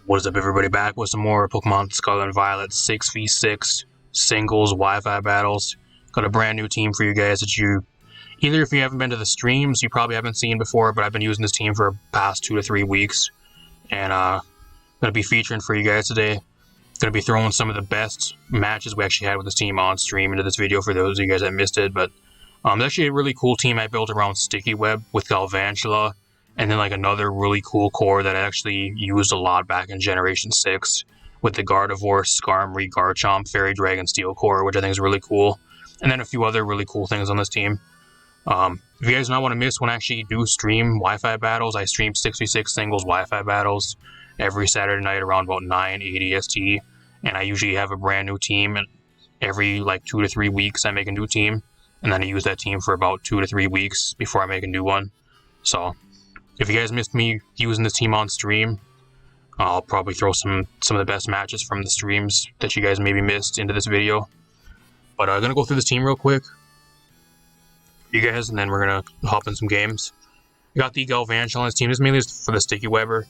What is up, everybody? Back with some more Pokemon Scarlet and Violet 6v6 singles Wi-Fi battles. Got a brand new team for you guys that either if you haven't been to the streams, you probably haven't seen before, but I've been using this team for the past 2 to 3 weeks. And going to be featuring for you guys today. Going to be throwing some of the best matches we actually had with this team on stream into this video for those of you guys that missed it. But it's actually a really cool team I built around Sticky Web with Galvantula. And then like another really cool core that I actually used a lot back in Generation 6 with the Gardevoir, Skarmory, Garchomp, Fairy Dragon Steel core, which I think is really cool. And then a few other really cool things on this team. If you guys don't want to miss when I actually do stream Wi-Fi battles, I stream 6v6 singles Wi-Fi battles every Saturday night around about 9, 8 EST. And I usually have a brand new team, and every like 2 to 3 weeks I make a new team. And then I use that team for about 2 to 3 weeks before I make a new one. So if you guys missed me using this team on stream, I'll probably throw some of the best matches from the streams that you guys maybe missed into this video. But I'm going to go through this team real quick, you guys, and then we're going to hop in some games. I got the Galvantula on this team. This mainly is for the Sticky Webber.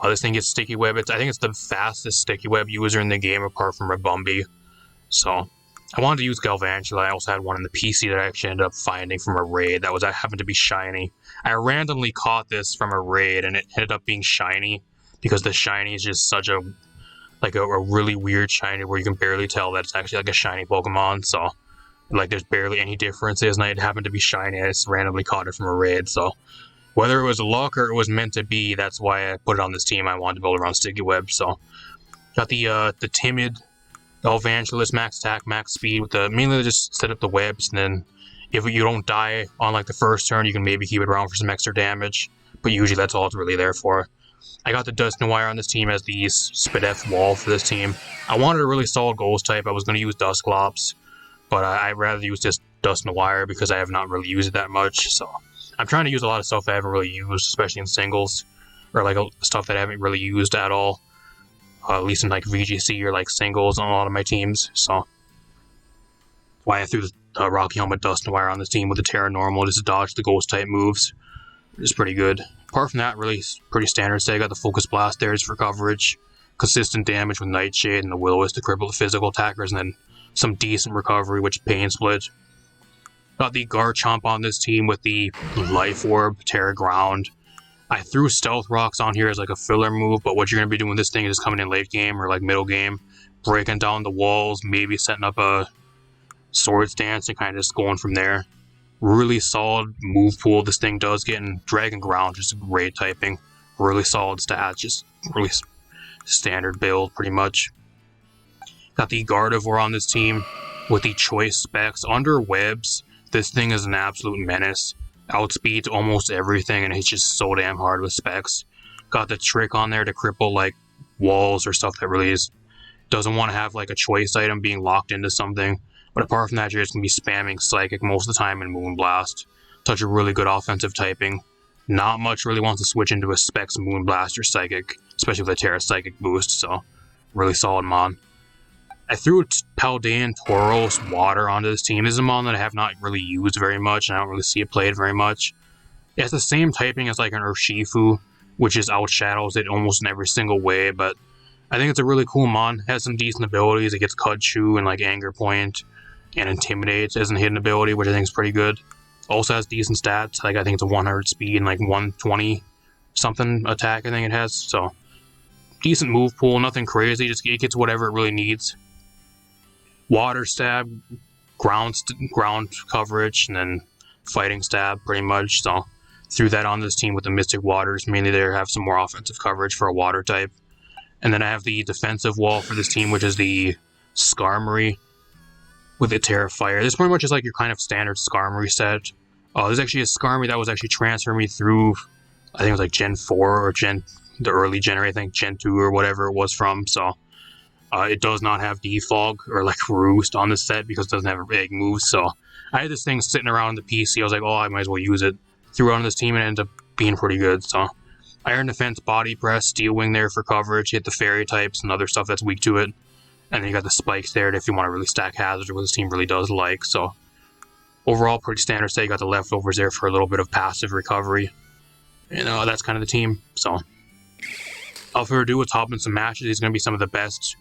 This thing gets Sticky Web. I think it's the fastest Sticky Web user in the game apart from Rabumbi. So I wanted to use Galvantula. I also had one in the PC that I actually ended up finding from a raid that happened to be shiny. I randomly caught this from a raid and it ended up being shiny because the shiny is just such a really weird shiny where you can barely tell that it's actually like a shiny Pokemon. So like there's barely any differences, and it happened to be shiny. I just randomly caught it from a raid. So whether it was luck or it was meant to be, that's why I put it on this team. I wanted to build around Sticky Web. So got the timid Galvantula, max attack, max speed with mainly just set up the webs, and then if you don't die on like the first turn, you can maybe keep it around for some extra damage, but usually that's all it's really there for. I got the Dusknoir on this team as the Spadef wall for this team. I wanted a really solid Ghost type. I was going to use Dusclops, but I'd rather use this Dusknoir because I have not really used it that much. So I'm trying to use a lot of stuff I haven't really used, especially in singles, or like stuff that I haven't really used at all. At least in like VGC or like singles on a lot of my teams. So that's why I threw the Rocky Helmet Dusknoir on this team with the Terra Normal just to dodge the Ghost type moves. It's pretty good. Apart from that, really pretty standard. So I got the Focus Blast there for coverage, consistent damage with Nightshade, and the Will-O-Wisp to cripple the physical attackers, and then some decent recovery, which Pain Split. Got the Garchomp on this team with the Life Orb, Terra Ground. I threw Stealth Rocks on here as like a filler move, but what you're going to be doing with this thing is coming in late game or like middle game, breaking down the walls, maybe setting up a Swords Dance and kind of just going from there. Really solid move pool this thing does get, in Dragon Ground, just great typing. Really solid stats, just really standard build pretty much. Got the Gardevoir on this team with the choice specs. Under webs, this thing is an absolute menace. Outspeeds almost everything, and it's just so damn hard with specs. Got the trick on there to cripple like walls or stuff that really doesn't want to have like a choice item being locked into something. But apart from that, you're just going to be spamming Psychic most of the time in Moonblast. Such a really good offensive typing. Not much really wants to switch into a Specs Moonblast or Psychic, especially with a Terra Psychic boost, so really solid mon. I threw Paldean Tauros Water onto this team. This is a mon that I have not really used very much, and I don't really see it played very much. It has the same typing as like an Urshifu, which is outshadows it almost in every single way, but I think it's a really cool mon. It has some decent abilities. It gets Cudchew and like Anger Point, and Intimidate as a hidden ability, which I think is pretty good. Also has decent stats, like I think it's a 100 speed and like 120 something attack I think it has, so decent move pool, nothing crazy, just it gets whatever it really needs. Water Stab, ground coverage, and then Fighting Stab pretty much, so threw that on this team with the Mystic Waters, mainly there have some more offensive coverage for a water type. And then I have the defensive wall for this team, which is the Skarmory with the Terra Fire. This pretty much is like your kind of standard Skarmory set. There's actually a Skarmory that was actually transferring me through, I think it was like Gen 4 or the early Gen, I think Gen 2 or whatever it was from, so it does not have Defog or like Roost on this set because it doesn't have big moves, so I had this thing sitting around the PC. I was like, oh, I might as well use it. Threw it on this team and it ended up being pretty good, so Iron Defense, Body Press, Steel Wing there for coverage, hit the Fairy types and other stuff that's weak to it. And then you got the spikes there if you want to really stack hazards, what this team really does like. So overall, pretty standard set. You got the leftovers there for a little bit of passive recovery. And that's kind of the team. So Without further ado, let's hop in some matches. These are going to be some of the best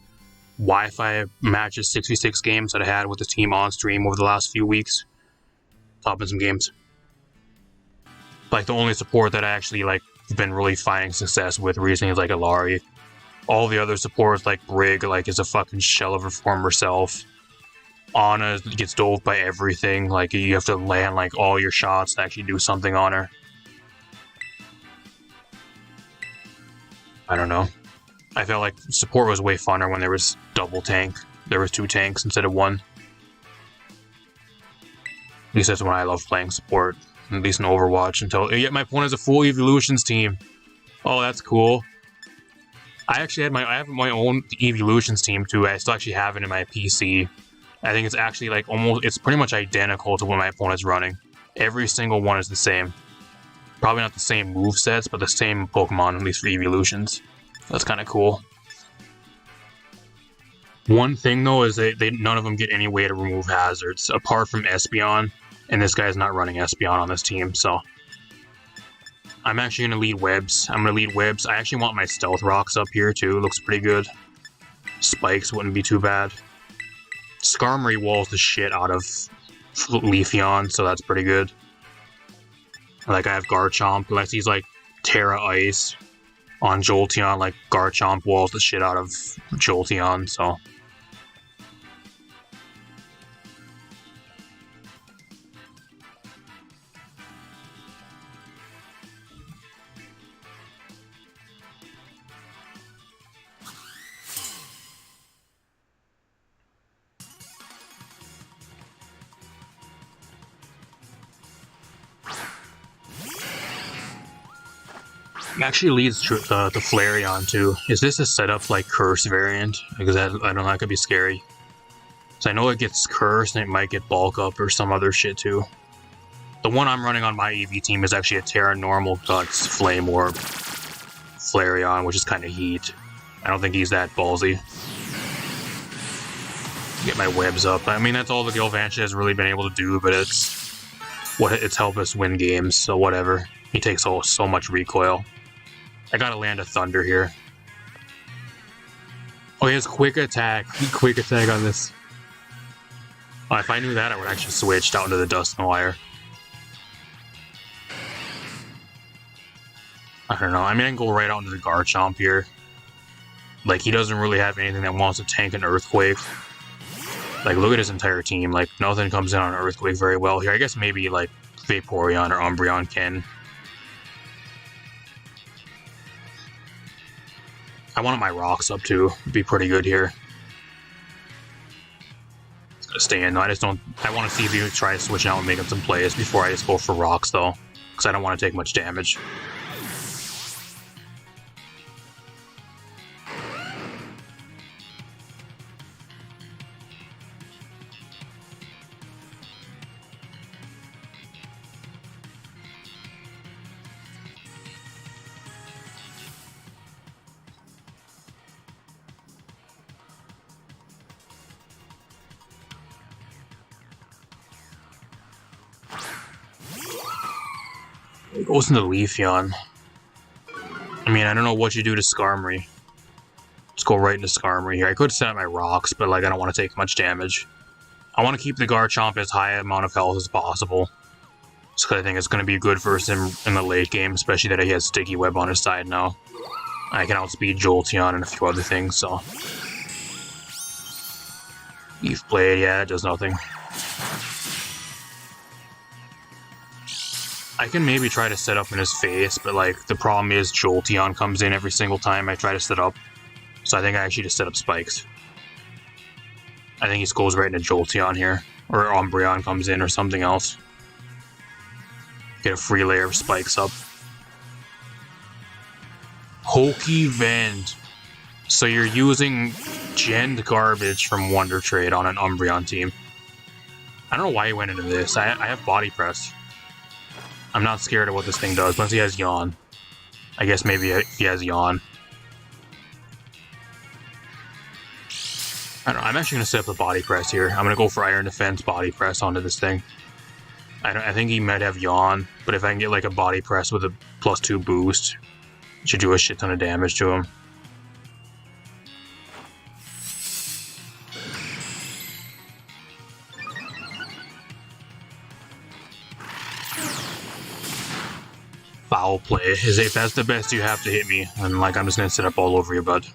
Wi-Fi matches, 6v6 games that I had with the team on stream over the last few weeks. Let's hop in some games. Like, the only support that I actually, like, been really finding success with recently is, like, Ilari. All the other supports, like Brig, like, is a fucking shell of her former self. Ana gets doled by everything. Like, you have to land, like, all your shots to actually do something on her. I don't know. I felt like support was way funner when there was double tank. There was 2 tanks instead of 1. At least that's when I love playing support. At least in Overwatch until... Yet my opponent has a full Eeveelutions team. Oh, that's cool. I have my own Eeveelutions team too. I still actually have it in my PC. I think it's actually like it's pretty much identical to what my opponent's running. Every single one is the same. Probably not the same movesets, but the same Pokemon, at least for Eeveelutions. That's kind of cool. One thing though is none of them get any way to remove hazards, apart from Espeon, and this guy's not running Espeon on this team, so... I'm actually going to lead webs. I'm going to lead webs. I actually want my stealth rocks up here too. It looks pretty good. Spikes wouldn't be too bad. Skarmory walls the shit out of Leafeon, so that's pretty good. Like, I have Garchomp. Unless he's like Terra Ice on Jolteon, like Garchomp walls the shit out of Jolteon, so... Actually leads to Flareon too. Is this a setup like Curse variant? Because I don't know, that could be scary. So I know it gets Curse and it might get Bulk Up or some other shit too. The one I'm running on my EV team is actually a Terra Normal Guts Flame Orb Flareon, which is kind of heat. I don't think he's that ballsy. Get my webs up. I mean, that's all the Galvantula has really been able to do, but it's helped us win games, so whatever. He takes so much recoil. I gotta land a Thunder here. Oh, he has Quick Attack. Quick Attack on this. Oh, if I knew that, I would actually switch down to the Dustin Wire. I don't know. I mean, I can go right out into the Garchomp here. Like, he doesn't really have anything that wants to tank an Earthquake. Like, look at his entire team. Like, nothing comes in on an Earthquake very well here. I guess maybe, like, Vaporeon or Umbreon can. I wanted my rocks up too. It'd be pretty good here. It's gonna stay in. I want to see if you try switching out and making some plays before I just go for rocks though. Because I don't want to take much damage. It goes into Leafeon. I mean, I don't know what you do to Skarmory. Let's go right into Skarmory here. I could set up my rocks, but like I don't want to take much damage. I want to keep the Garchomp as high amount of health as possible. Just because I think it's going to be good for us in the late game, especially that he has Sticky Web on his side now. I can outspeed Jolteon and a few other things, so... Leaf Blade, yeah, it does nothing. I can maybe try to set up in his face, but like the problem is Jolteon comes in every single time I try to set up. So I think I actually just set up spikes. I think he just goes right into Jolteon here. Or Umbreon comes in or something else. Get a free layer of spikes up. Hokey Vend. So you're using Gen garbage from Wonder Trade on an Umbreon team. I don't know why he went into this. I have Body Press. I'm not scared of what this thing does. Once he has Yawn. I guess maybe he has Yawn. I don't know. I'm actually going to set up a Body Press here. I'm going to go for Iron Defense Body Press onto this thing. I think he might have Yawn, but if I can get like a Body Press with a +2 boost, it should do a shit ton of damage to him. I'll play. Is if that's the best you have to hit me, and like I'm just gonna sit up all over you, bud.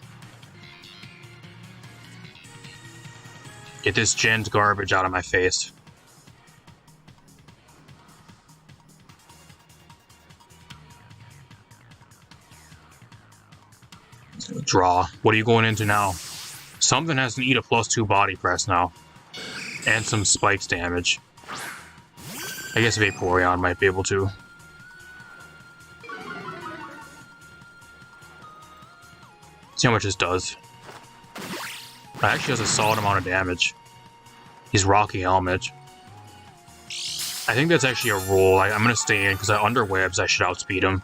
Get this gent garbage out of my face. Draw. What are you going into now? Something has to eat a +2 body press now. And some spikes damage. I guess Vaporeon might be able to. See how much this does. It actually does a solid amount of damage. He's Rocky Helmet. I think that's actually a roll. I'm going to stay in because under webs I should outspeed him.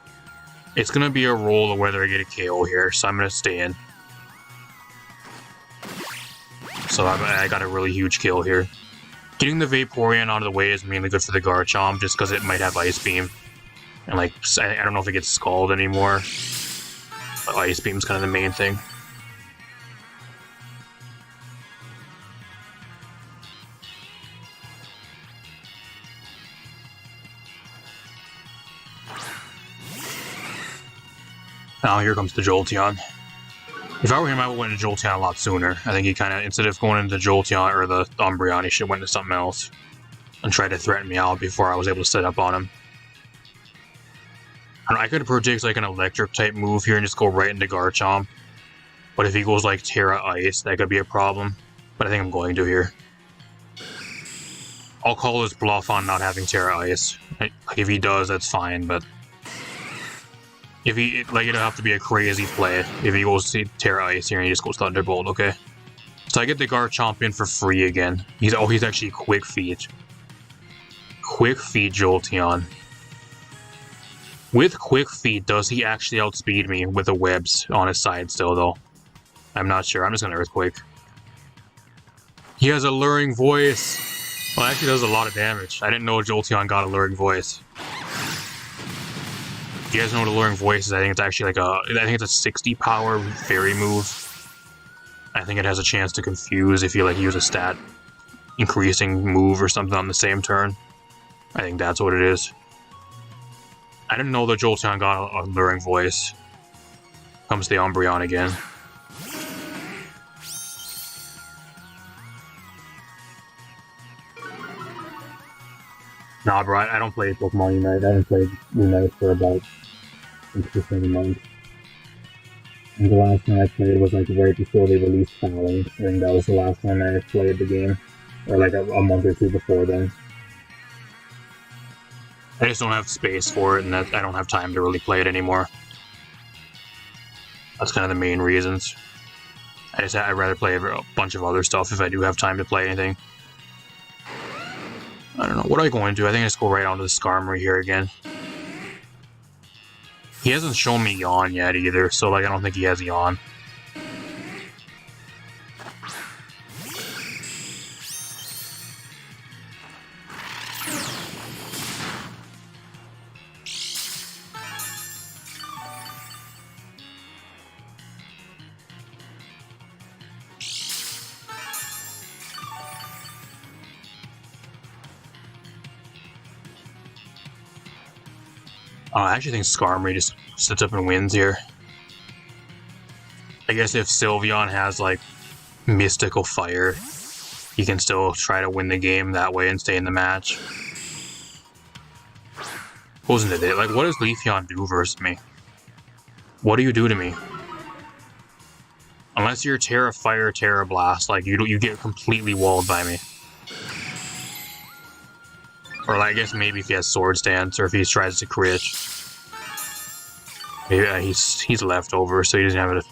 It's going to be a roll of whether I get a KO here, so I'm going to stay in. So I got a really huge kill here. Getting the Vaporeon out of the way is mainly good for the Garchomp, just because it might have Ice Beam. And like, I don't know if it gets Scald anymore. But Ice Beam's kind of the main thing. Now here comes the Jolteon. If I were him, I would went into Jolteon a lot sooner. I think he kind of, instead of going into Jolteon or the Umbreon, he should have went to something else. And tried to threaten me out before I was able to set up on him. I could predict like an electric type move here and just go right into Garchomp. But if he goes like Terra Ice, that could be a problem. But I think I'm going to here. I'll call his bluff on not having Terra Ice. Like if he does, that's fine, but if he, like, it'll have to be a crazy play if he goes to Terra Ice here and he just goes Thunderbolt, okay? So I get the Garchomp in for free again. He's actually Quick Feet. Quick Feet Jolteon. With Quick Feet, does he actually outspeed me with the webs on his side still, though? I'm not sure. I'm just gonna Earthquake. He has a Luring Voice. Well, actually does a lot of damage. I didn't know Jolteon got a Luring Voice. You guys know what a Luring Voice is? I think it's actually like I think it's a 60 power fairy move. I think it has a chance to confuse if you like use a stat increasing move or something on the same turn. I think that's what it is. I didn't know that Jolteon got a Luring Voice. Comes the Umbreon again. Nah, bro, I don't play Pokemon Unite. I haven't played Unite for about 6 to 7 months. And the last time I played was like right before they released Fallon. I think that was the last time I played the game. Or like a month or two before then. I just don't have space for it, and I don't have time to really play it anymore. That's kind of the main reasons. I'd rather play a bunch of other stuff if I do have time to play anything. I don't know. What are I going to do? I think I just go right onto the Skarmory here again. He hasn't shown me Yawn yet either, so like I don't think he has Yawn. I actually think Skarmory just sits up and wins here. I guess if Sylveon has, like, Mystical Fire, he can still try to win the game that way and stay in the match. Goes into it. Like, what does Leafeon do versus me? What do you do to me? Unless you're Terra Fire, Terra Blast, like, you get completely walled by me. Or I guess maybe if he has Swords Dance, or if he tries to crit. Maybe he's leftover, so he doesn't have it.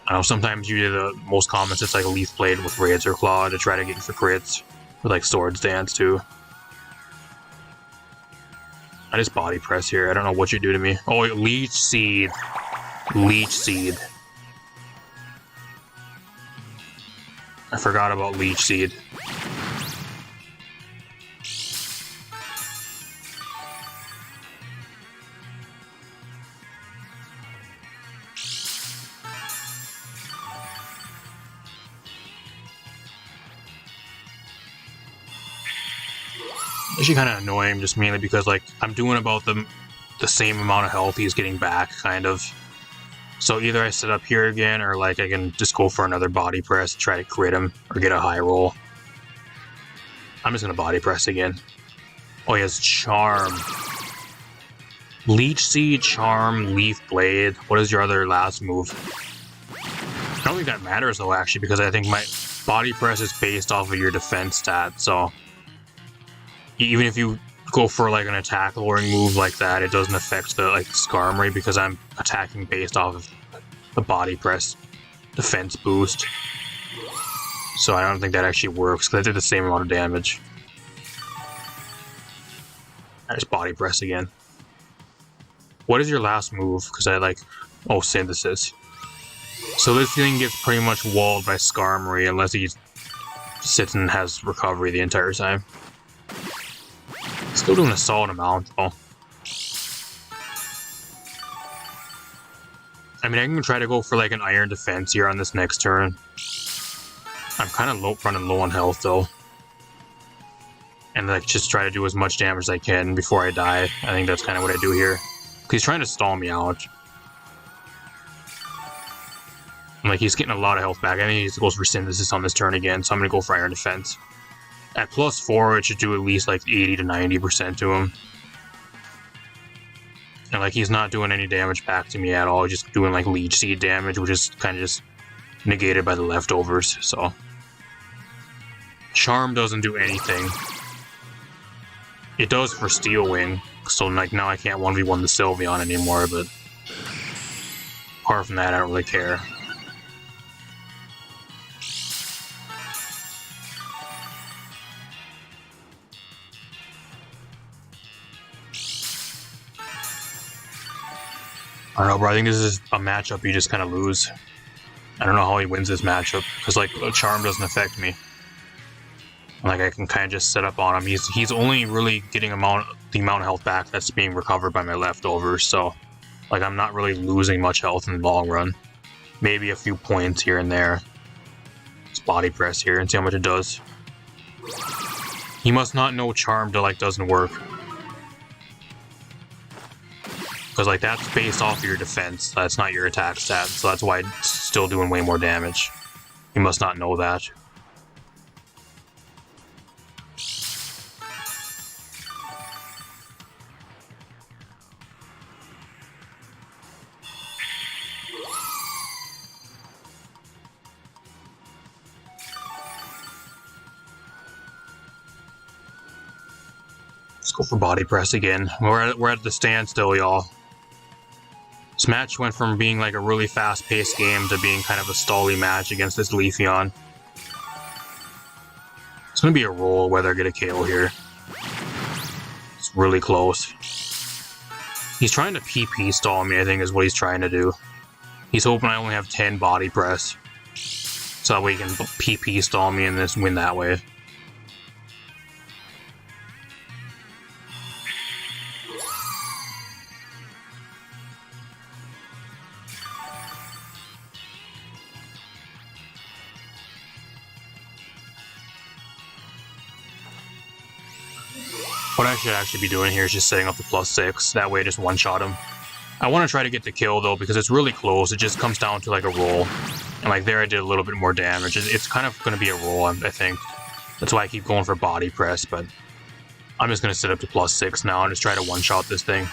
I don't know, sometimes you do the most common, it's like a Leaf Blade with Razor Claw to try to get you for crits. With like Swords Dance too. I just body press here, I don't know what you do to me. Oh, Leech Seed. Leech Seed. I forgot about Leech Seed. Actually kind of annoying, just mainly because like I'm doing about the the same amount of health he's getting back, kind of. So either I sit up here again, or like I can just go for another body press, try to crit him, or get a high roll. I'm just gonna body press again. Oh, he has Charm. Leech Seed, Charm, Leaf Blade. What is your other last move? I don't think that matters though, actually, because I think my body press is based off of your defense stat, so even if you go for like an attack lowering move like that, it doesn't affect the like Skarmory because I'm attacking based off of the body press defense boost. So I don't think that actually works because I did the same amount of damage. I just body press again. What is your last move? Because I like... Oh, Synthesis. So this thing gets pretty much walled by Skarmory unless he sits and has recovery the entire time. Still doing a solid amount though. I mean, I can try to go for like an Iron Defense here on this next turn. I'm kind of running low on health though. And like just try to do as much damage as I can before I die. I think that's kind of what I do here. He's trying to stall me out. And like he's getting a lot of health back. I think he goes for Synthesis on this turn again, so I'm gonna go for Iron Defense. At +4, it should do at least like 80 to 90% to him. And like he's not doing any damage back to me at all, just doing like Leech Seed damage, which is kind of just negated by the leftovers, so. Charm doesn't do anything. It does for Steel Wing, so like now I can't 1v1 the Sylveon anymore, but apart from that, I don't really care. I don't know, bro. I think this is a matchup you just kind of lose. I don't know how he wins this matchup, because like Charm doesn't affect me. Like I can kind of just set up on him. He's only really getting the amount of health back that's being recovered by my leftovers, so like I'm not really losing much health in the long run. Maybe a few points here and there. Let's body press here and see how much it does. He must not know Charm doesn't work. Because like that's based off of your defense, that's not your attack stat, so that's why it's still doing way more damage. You must not know that. Let's go for body press again. We're at the standstill, y'all. This match went from being like a really fast-paced game to being kind of a stally match against this Leafeon. It's gonna be a roll whether I get a KO here. It's really close. He's trying to PP stall me, I think is what he's trying to do. He's hoping I only have 10 body press, so that way he can PP stall me and just win that way. What I should actually be doing here is just setting up the +6, that way I just one-shot him. I want to try to get the kill though, because it's really close, it just comes down to like a roll. And like there I did a little bit more damage, it's kind of going to be a roll, I think. That's why I keep going for body press, but I'm just going to set up to +6 now and just try to one-shot this thing.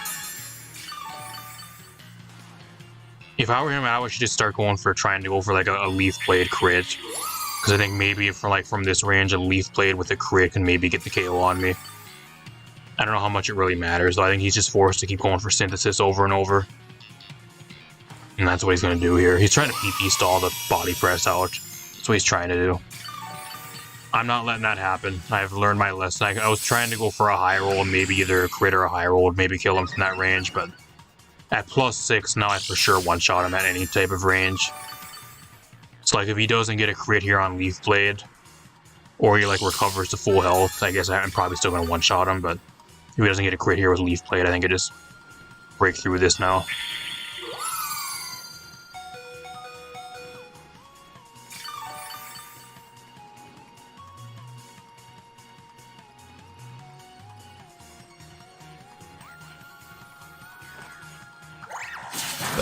If I were him, I should just start going for trying to go for like a Leaf Blade crit. Because I think maybe from this range, a Leaf Blade with a crit can maybe get the KO on me. I don't know how much it really matters, though. I think he's just forced to keep going for Synthesis over and over. And that's what he's going to do here. He's trying to PP stall the body press out. That's what he's trying to do. I'm not letting that happen. I've learned my lesson. I was trying to go for a high roll and maybe either a crit or a high roll would maybe kill him from that range, but at +6, now I for sure one-shot him at any type of range. So like if he doesn't get a crit here on Leaf Blade, or he like recovers to full health, I guess I'm probably still going to one-shot him, but if he doesn't get a crit here with Leaf Blade, I think I just break through this now.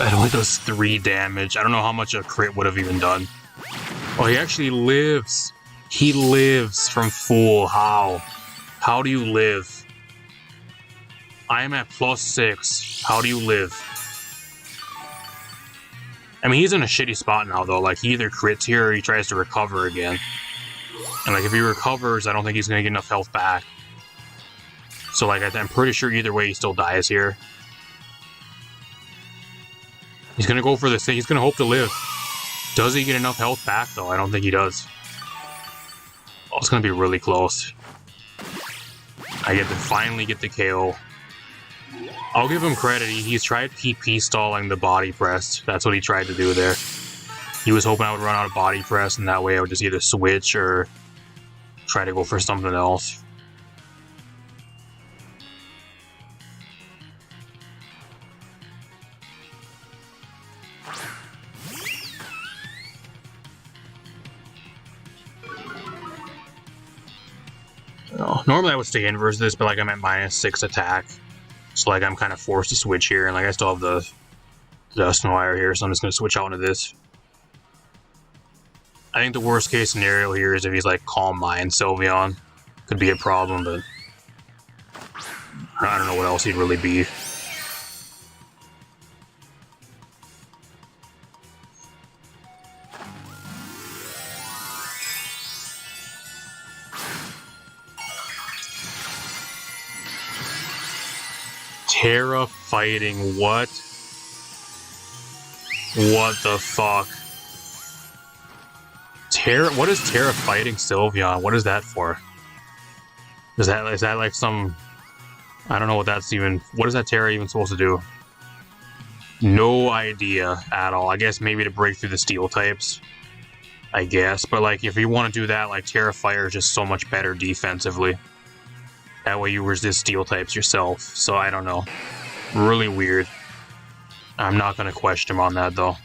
It only does 3 damage. I don't know how much a crit would have even done. Oh, he actually lives. He lives from full. How? How do you live? I am at +6. How do you live? I mean, he's in a shitty spot now, though. Like, he either crits here or he tries to recover again. And, like, if he recovers, I don't think he's going to get enough health back. So, like, I'm pretty sure either way he still dies here. He's going to go for this thing. He's going to hope to live. Does he get enough health back, though? I don't think he does. Oh, it's going to be really close. I get to finally get the KO. I'll give him credit. He's tried PP stalling the body press. That's what he tried to do there. He was hoping I would run out of body press, and that way I would just either switch or try to go for something else. Normally I would stay in versus this, but like I'm at -6 attack. So like I'm kind of forced to switch here, and like I still have the Dust and Wire here, so I'm just going to switch out into this. I think the worst case scenario here is if he's like Calm Mind Sylveon. Could be a problem, but I don't know what else he'd really be. Terra fighting, what? What the fuck? Terra, what is Terra fighting Sylveon? What is that for? Is that like some... I don't know what that's even... What is that Terra even supposed to do? No idea at all. I guess maybe to break through the steel types. I guess. But like if you want to do that, like Terra Fire is just so much better defensively. That way you resist steel types yourself. So I don't know. Really weird. I'm not going to question him on that though.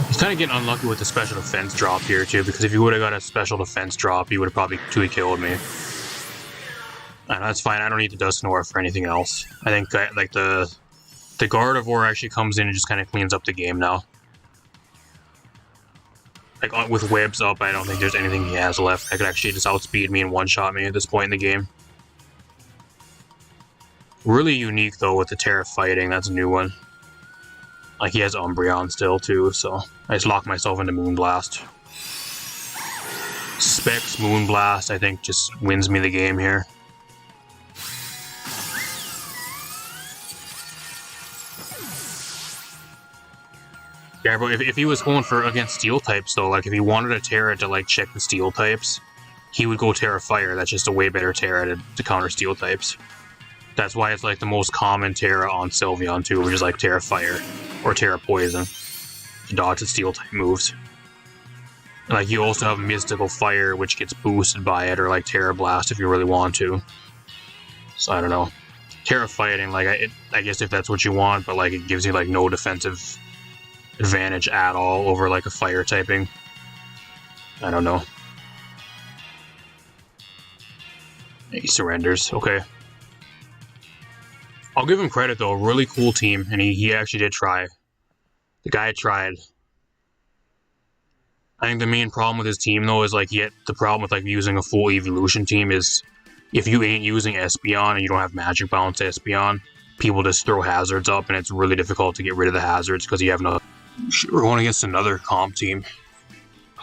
He's kind of getting unlucky with the special defense drop here too, because if he would have got a special defense drop, he would have probably 2 killed me. And that's fine. I don't need the Dusknoir for anything else. I think like the Gardevoir actually comes in and just kind of cleans up the game now. Like with webs up, I don't think there's anything he has left. I could actually just outspeed me and one-shot me at this point in the game. Really unique though with the Terra fighting. That's a new one. Like, he has Umbreon still, too, so I just locked myself into Moonblast. Specs Moonblast, I think, just wins me the game here. Yeah, but if he was going for against Steel types, though, like, if he wanted a Terra to, like, check the Steel types, he would go Terra Fire. That's just a way better Terra to counter Steel types. That's why it's, like, the most common Terra on Sylveon, too, which is, like, Terra Fire. Or Terra Poison. To dodge the steel type moves. And, like, you also have Mystical Fire, which gets boosted by it, or like Terra Blast if you really want to. So I don't know. Terra Fighting, like, I guess if that's what you want, but like it gives you like no defensive advantage at all over like a fire typing. I don't know. He surrenders, okay. I'll give him credit though, really cool team, and he actually did try. The guy tried. I think the main problem with his team though is like the problem with like using a full evolution team is if you ain't using Espeon and you don't have Magic Bounce Espeon, people just throw hazards up and it's really difficult to get rid of the hazards because you have no... We're going against another comp team.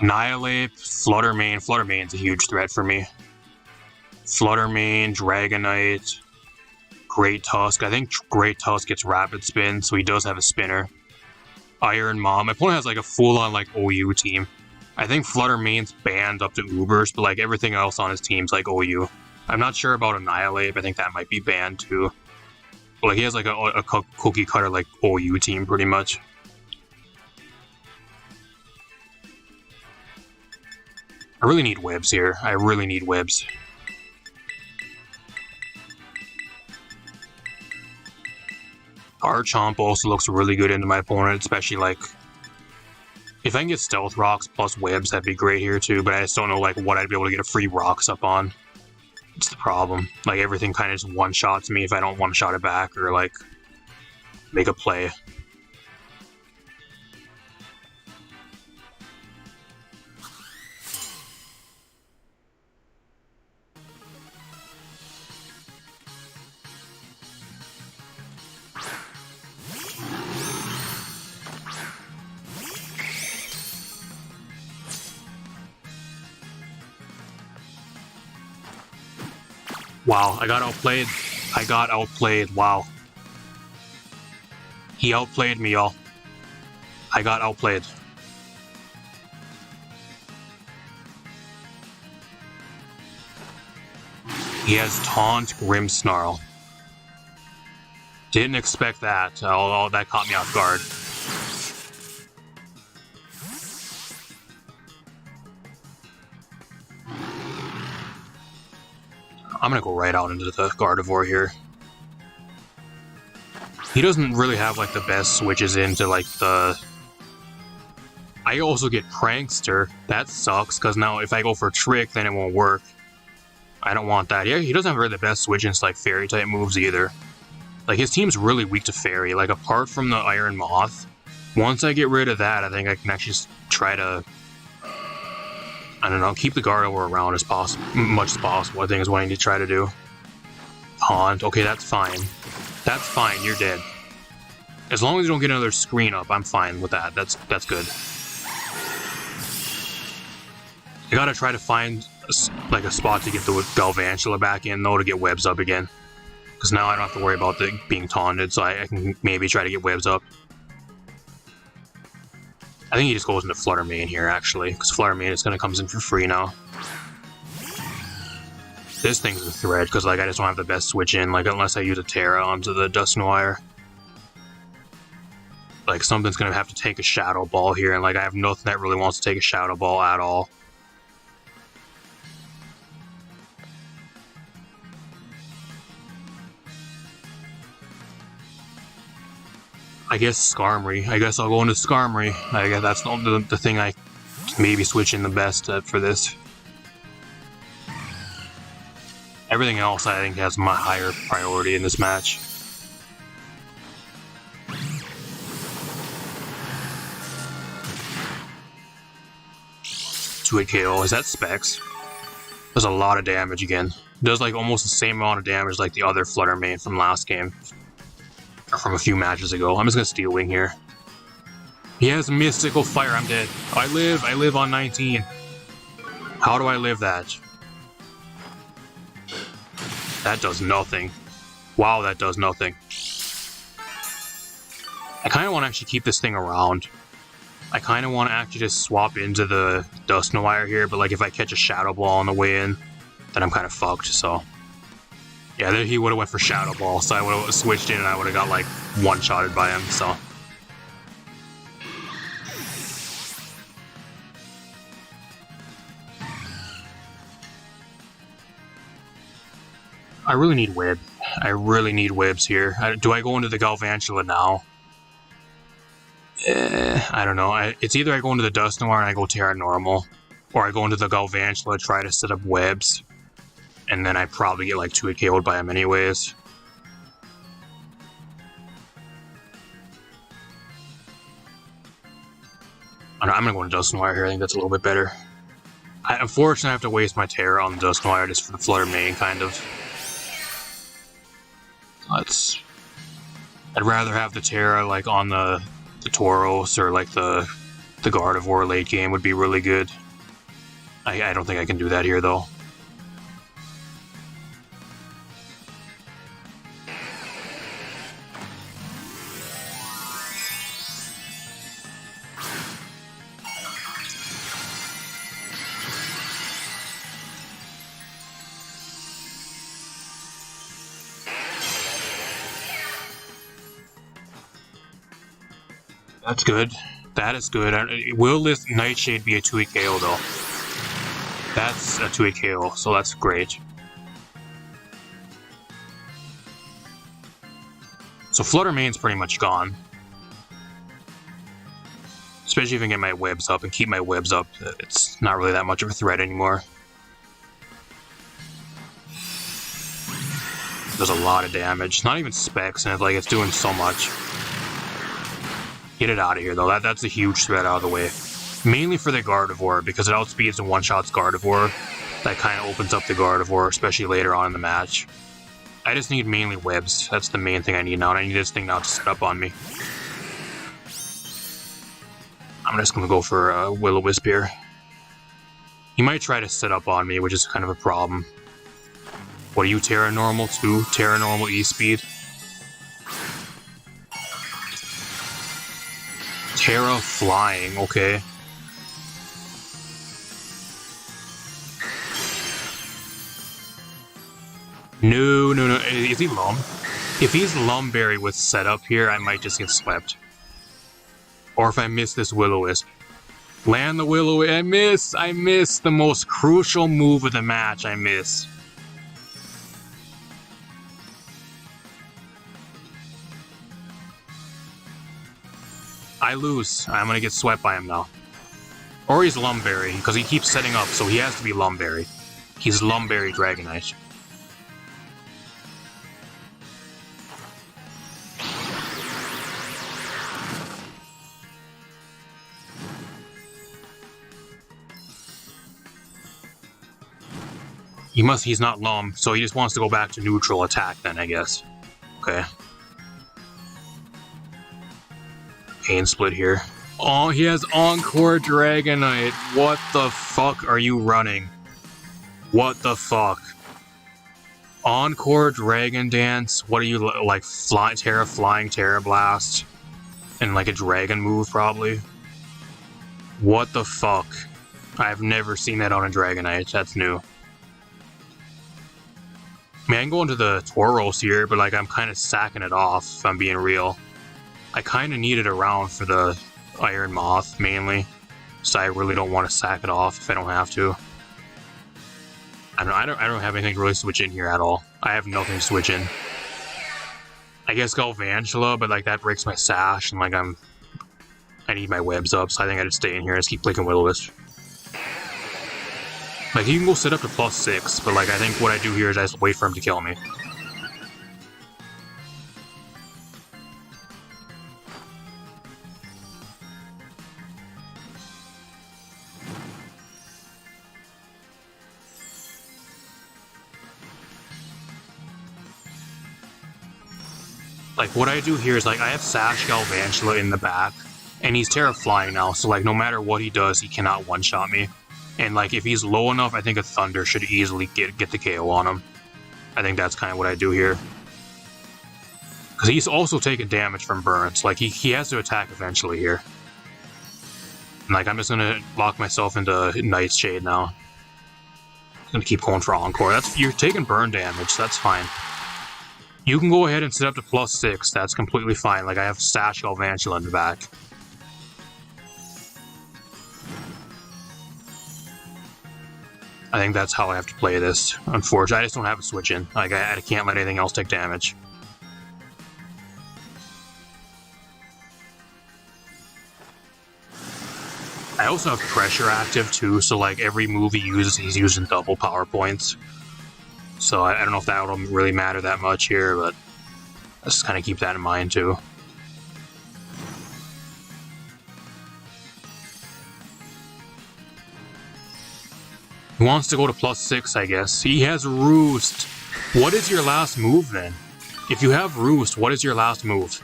Annihilate, Fluttermane. Fluttermane's a huge threat for me. Fluttermane, Dragonite, Great Tusk. I think Great Tusk gets Rapid Spin, so he does have a spinner. Iron Mom. My opponent has like a full-on like OU team. I think Flutter Main's banned up to Ubers, but like everything else on his team's like OU. I'm not sure about Annihilate, but I think that might be banned too. But like he has like a cookie cutter like OU team pretty much. I really need webs here. I really need webs. Garchomp also looks really good into my opponent, especially like if I can get Stealth Rocks plus webs, that'd be great here too, but I just don't know like what I'd be able to get a free Rocks up on. It's the problem. Like everything kind of just one-shots me if I don't one-shot it back or like make a play. Wow, I got outplayed. I got outplayed. Wow. He outplayed me, y'all. I got outplayed. He has Taunt, Grimmsnarl. Didn't expect that. Oh, that caught me off guard. I'm gonna go right out into the Gardevoir here. He doesn't really have like the best switches into like the... I also get Prankster. That sucks, because now if I go for Trick, then it won't work. I don't want that. Yeah, he doesn't have really the best switch into like Fairy type moves either. Like his team's really weak to Fairy. Like apart from the Iron Moth, once I get rid of that, I think I can actually try to... I don't know, keep the Gardevoir around as much as possible, I think is what I need to try to do. Haunt, okay, that's fine. That's fine, you're dead. As long as you don't get another screen up, I'm fine with that. That's good. I gotta try to find like a spot to get the Galvantula back in though to get webs up again. Because now I don't have to worry about the being taunted, so I can maybe try to get webs up. I think he just goes into Flutter Mane here, actually, because Flutter Mane is going to come in for free now. This thing's a threat, because like I just don't have the best switch in, like unless I use a Terra onto the Dusknoir. Like something's going to have to take a Shadow Ball here, and like I have nothing that really wants to take a Shadow Ball at all. I guess Skarmory. I guess I'll go into Skarmory. I guess that's the thing I maybe switch in the best for this. Everything else I think has my higher priority in this match. Two-hit KO. Is that Specs? Does a lot of damage again. Does like almost the same amount of damage like the other Flutter Mane from last game. From a few matches ago. I'm just gonna Steel Wing here. He has Mystical Fire. I'm dead. I live on 19. How do I live that? That does nothing. Wow, that does nothing. I kind of want to actually keep this thing around. I kind of want to actually just swap into the Dusknoir here, but like if I catch a Shadow Ball on the way in, then I'm kind of fucked, so... Yeah, then he would have went for Shadow Ball, so I would have switched in and I would have got like one-shotted by him, so... I really need web. I really need webs here. Do I go into the Galvantula now? I don't know. It's either I go into the Dusknoir and I go Terra Normal, or I go into the Galvantula, try to set up webs, and then I probably get like 2-hit KO'd by him anyways. I'm gonna go into Dusknoir here. I think that's a little bit better. Unfortunately, I have to waste my Terra on the Dusknoir just for the Flutter Mane, kind of. I'd rather have the Terra like on the Tauros or like the Gardevoir late game would be really good. I don't think I can do that here though. That's good. That is good. Will this Nightshade be a 2-hit KO though? That's a 2-hit KO, so that's great. So Flutter Mane's pretty much gone. Especially if I can get my webs up and keep my webs up, it's not really that much of a threat anymore. Does a lot of damage. Not even specs, and it's doing so much. Get it out of here, though. That's a huge threat out of the way. Mainly for the Gardevoir, because it outspeeds and one-shots Gardevoir. That kind of opens up the Gardevoir, especially later on in the match. I just need mainly webs. That's the main thing I need now, and I need this thing now to set up on me. I'm just going to go for Will-O-Wisp here. He might try to set up on me, which is kind of a problem. What are you, Terra Normal too? Terra Normal E-Speed? Terra Flying, okay. No. Is he Lum? If he's Lumberry with setup here, I might just get swept. Or if I miss this Will-O-Wisp. Land the Will-O-Wisp. I miss the most crucial move of the match. I miss. I lose. I'm gonna get swept by him now. Or he's Lumberry, because he keeps setting up, so he has to be Lumberry. He's Lumberry Dragonite. He's not Lum, so he just wants to go back to neutral attack then, I guess. Okay. Pain split here. Oh, he has Encore Dragonite. What the fuck are you running? What the fuck? Encore Dragon Dance? What are you, like, Flying Terra Blast? And like a dragon move, probably? What the fuck? I've never seen that on a Dragonite. That's new. I mean, I can go into the Tauros here, but like I'm kind of sacking it off, if I'm being real. I kind of need it around for the Iron Moth, mainly. So I really don't want to sack it off if I don't have to. I don't have anything to really switch in here at all. I have nothing to switch in. I guess Galvantula, but like that breaks my sash, and like I need my webs up, so I think I just stay in here and just keep clicking Will-O-Wisp. Like, you can go sit up to +6, but like, I think what I do here is I just wait for him to kill me. Like, what I do here is, like, I have Sash Galvantula in the back, and he's Terra Flying now, so like, no matter what he does, he cannot one-shot me. And like, if he's low enough, I think a Thunder should easily get the KO on him. I think that's kind of what I do here. Because he's also taking damage from burns. Like, he has to attack eventually here. And like, I'm just going to lock myself into Nightshade now. I'm going to keep going for Encore. You're taking burn damage, so that's fine. You can go ahead and sit up to +6. That's completely fine. Like, I have Sash Galvantula in the back. I think that's how I have to play this. Unfortunately, I just don't have a switch in. Like, I can't let anything else take damage. I also have Pressure active too, so like every move he uses, he's using double power points. So I don't know if that will really matter that much here, but let's just kind of keep that in mind too. He wants to go to +6, I guess. He has Roost. What is your last move then? If you have Roost, what is your last move?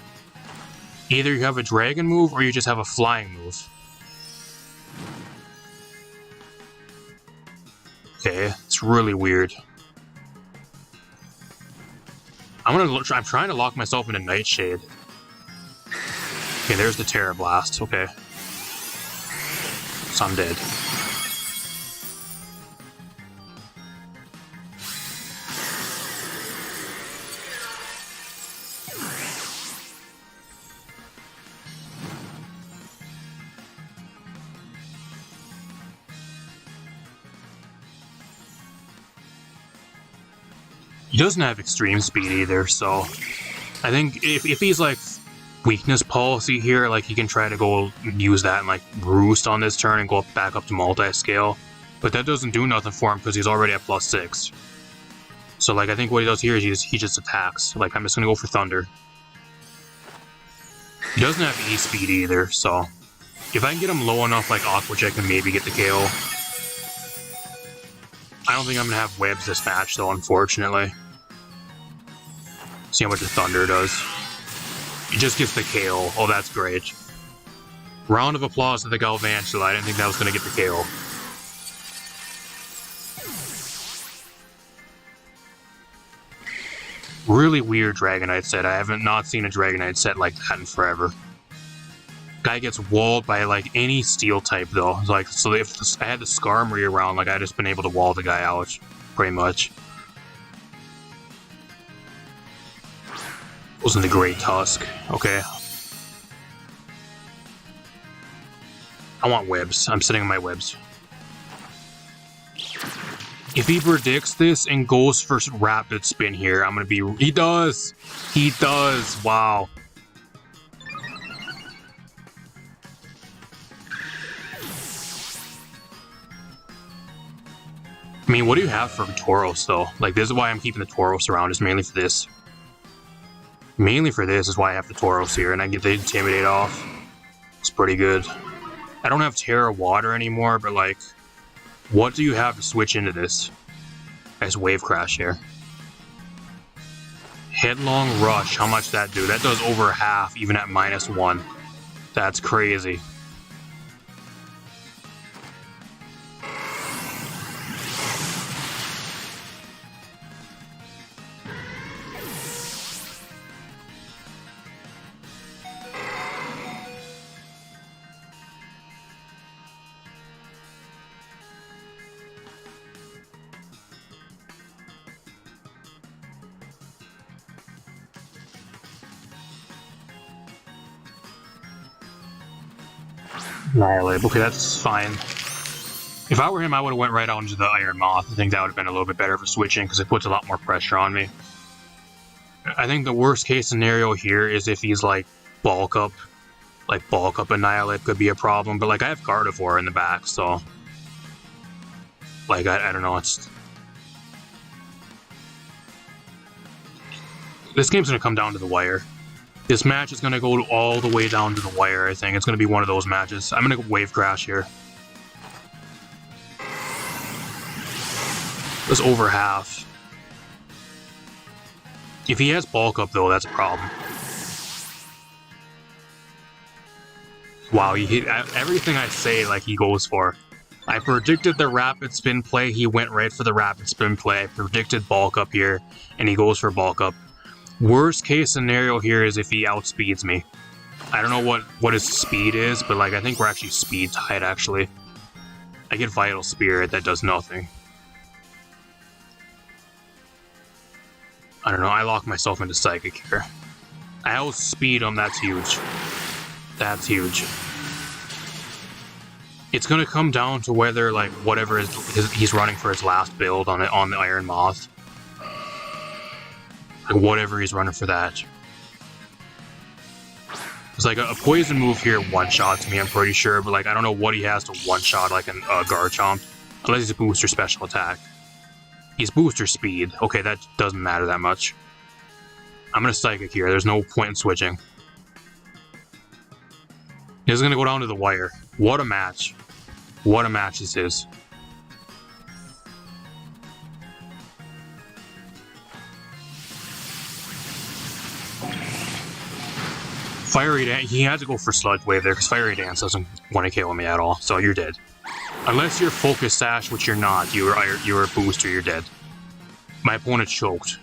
Either you have a dragon move or you just have a flying move. Okay, it's really weird. I'm trying to lock myself into Nightshade. Okay, there's the Terra Blast. Okay. So I'm dead. He doesn't have extreme speed either, so I think if he's like weakness policy here, like he can try to go use that and like roost on this turn and go back up to multi-scale. But that doesn't do nothing for him because he's already at +6. So like I think what he does here is he just attacks. Like I'm just gonna go for Thunder. He doesn't have E-speed either, so if I can get him low enough like Aqua Jet can maybe get the KO. I don't think I'm gonna have webs this match though, unfortunately. See how much the Thunder does. He just gets the KO. Oh, that's great. Round of applause to the Galvantula. I didn't think that was gonna get the KO. Really weird Dragonite set. I haven't not seen a Dragonite set like that in forever. Guy gets walled by like any steel type though. Like so if I had the Skarmory around, like I'd just been able to wall the guy out pretty much. Wasn't the Great Tusk. Okay. I want webs. I'm sitting on my webs. If he predicts this and goes for Rapid Spin here, I'm gonna be... He does! He does! Wow. I mean, what do you have for Tauros, though? Like, this is why I'm keeping the Tauros around, is mainly for this. Mainly for this is why I have the Tauros here, and I get the Intimidate off. It's pretty good. I don't have Terra Water anymore, but, like... What do you have to switch into this? As Wave Crash here. Headlong Rush, how much that do? That does over half, even at -1. That's crazy. Annihilate. Okay, that's fine. If I were him, I would have went right out into the Iron Moth. I think that would have been a little bit better for switching because it puts a lot more pressure on me. I think the worst case scenario here is if he's like bulk up. Like bulk up Annihilate could be a problem, but like I have Gardevoir in the back, so like I don't know. It's this game's gonna come down to the wire. This match is going to go all the way down to the wire, I think. It's going to be one of those matches. I'm going to Wave Crash here. That's over half. If he has Bulk Up, though, that's a problem. Wow, he hit everything I say like he goes for. I predicted the Rapid Spin play. He went right for the Rapid Spin play. I predicted Bulk Up here, and he goes for Bulk Up. Worst case scenario here is if he outspeeds me. I don't know what his speed is, but like I think we're actually speed tied actually. I get Vital Spirit, that does nothing. I don't know, I lock myself into Psychic here. I outspeed him, that's huge. That's huge. It's gonna come down to whether like whatever he's running for his last build on the Iron Moth. Like whatever he's running for that. It's like a poison move here one-shots me, I'm pretty sure, but like I don't know what he has to one-shot like a Garchomp. Unless he's a booster special attack. He's booster speed. Okay, that doesn't matter that much. I'm gonna Psychic here, there's no point in switching. This is gonna go down to the wire. What a match. What a match this is. Fiery Dance, he had to go for Sludge Wave there, because Fiery Dance doesn't want to kill me at all, so you're dead. Unless you're Focus Sash, which you're not, you're a booster, you're dead. My opponent choked.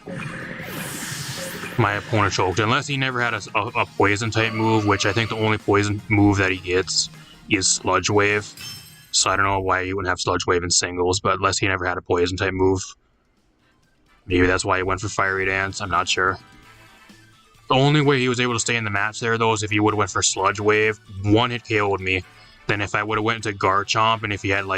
My opponent choked, unless he never had a Poison type move, which I think the only Poison move that he gets is Sludge Wave. So I don't know why he wouldn't have Sludge Wave in singles, but unless he never had a Poison type move. Maybe that's why he went for Fiery Dance, I'm not sure. The only way he was able to stay in the match there, though, is if he would have went for Sludge Wave. One hit KO'd me. Then if I would have went into Garchomp, and if he had, like,